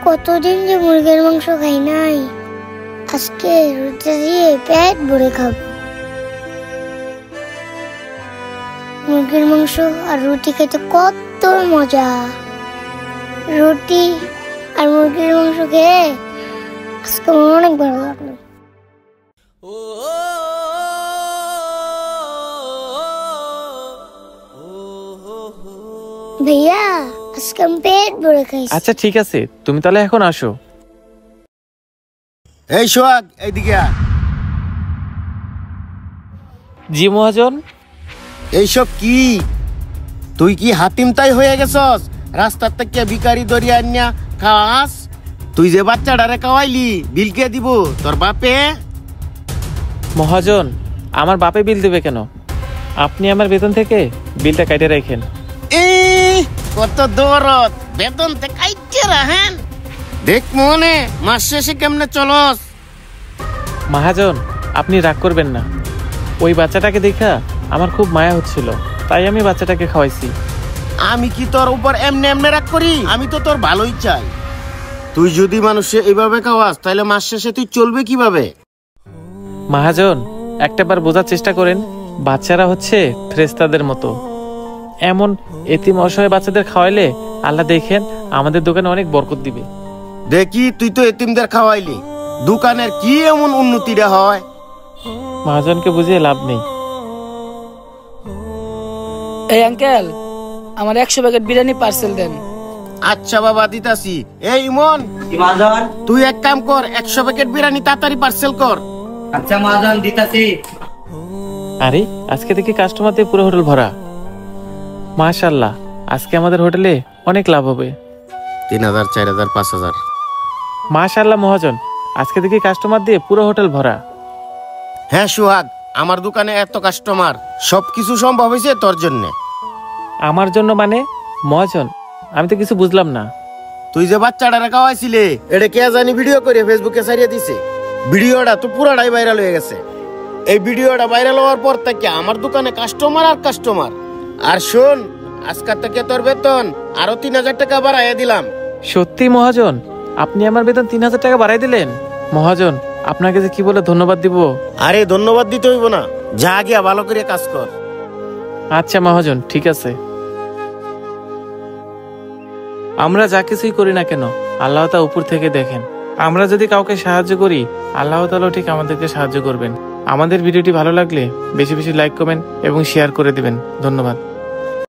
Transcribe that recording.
কতদিন যে মুরগির মাংস খাই নাই, আজকে রুটি দিয়ে পেট ভরে খাবো। মুরগির মাংস আর রুটি খেতে কত মজা। রুটি আর মুরগির মাংস খেয়ে আজকে অনেক ভালো লাগলো। ভাইয়া আজকে আমি পেট ভরে খাইছি। আচ্ছা ঠিক আছে, তুমি তাহলে এখন আসো। এই সোহাগ, এইদিকে আয়। জি মহাজন। এইসব কি? তুই কি হাতিম তাই হয়ে গেছস? রাস্তার থেকে ভিখারি দরিয়া আনিয়া খাওয়াস? তুই যে বাচ্চাটারে খাওয়াইলি, বিল কে দিব? তোর বাপে? মহাজন, আমার বাপে বিল দেবে কেন? আপনি আমার বেতন থেকে বিলটা কাটে রাখেন। কত দরদ, বেতন থেকে কাইটে রাখেন। দেখ মনে মাস শেষে কেমনে চলস। মহাজন, আপনি রাগ করবেন না। ওই বাচ্চাটাকে দেখা আমার খুব মায়া হচ্ছিল, তাই আমি বাচ্চাটাকে খাওয়াইছি। আমি কি তোর উপর এমনি এমনি রাগ করি? আমি তো তোর ভালোই চাই। তুই যদি মানুষে এইভাবে খাওয়াস তাহলে মাস শেষে তুই চলবে কিভাবে? মহাজন, একটাবার বোঝার চেষ্টা করেন, বাচ্চারা হচ্ছে ফেরেশতাদের মতো। এমন এতিম অসহায় বাচ্চাদের খাওয়াইলে আল্লাহ দেখেন আমাদের দোকানে অনেক বরকত দিবে। দেখি তুই তো এতিমদের খাওয়াইলি, দোকানের কি এমন উন্নতিটা হয়? মহাজনকে বুঝিয়ে লাভ নেই। এই আঙ্কেল, আমার 100 প্যাকেট বিরিয়ানি পার্সেল দেন। আচ্ছা বাবা, দিতাছি। এই ইমন, তুই এক কাম কর, 100 প্যাকেট বিরিয়ানি তাড়াতাড়ি পার্সেল কর। আচ্ছা মহাজন, দিতাছি। আরে আজকে দেখি কাস্টমার দিয়ে পুরো হোটেল ভরা। মাশাআল্লাহ, আজকে আমাদের হোটেলে অনেক লাভ হবে। 3000, 4000, 5000। মাশাআল্লাহ মহাজন, আজকে দেখি কাস্টমার দিয়ে পুরো হোটেল ভরা। হ্যাঁ সোহাগ, আমার দোকানে এত কাস্টমার, সবকিছু সম্ভব হয়েছে তোর জন্য। আমার জন্য মানে? মহাজন, আমি তো কিছু বুঝলাম না। তুই যে বাচ্চাটারে খাওয়াইছিলে, এটা কে জানি ভিডিও করে ফেসবুকে ছাড়িয়ে দিছে। ভিডিওটা তো পুরাটাই ভাইরাল হয়ে গেছে। এই ভিডিওটা ভাইরাল হওয়ার পর থেকে আমার দোকানে কাস্টমার আর কাস্টমার। আর শোন, আজকাল থেকে তোর বেতন আরো 3000 টাকা বাড়াইয়া দিলাম। সত্যি মহাজন, আপনি আমার বেতন 3000 টাকা বাড়াই দিলেন? মহাজন, আপনাকে যে কি বলে ধন্যবাদ দিব। আরে ধন্যবাদ দিতে হইব না, যা গিয়া ভালো করে কাজ কর। আচ্ছা মহাজন, ঠিক আছে। আমরা যা কিছুই করি না কেন, আল্লাহ তা উপর থেকে দেখেন। আমরা যদি কাউকে সাহায্য করি, আল্লাহ তাআলা ঠিক আমাদেরকে সাহায্য করবেন। আমাদের ভিডিওটি ভালো লাগলে বেশি বেশি লাইক, কমেন্ট এবং শেয়ার করে দিবেন। ধন্যবাদ।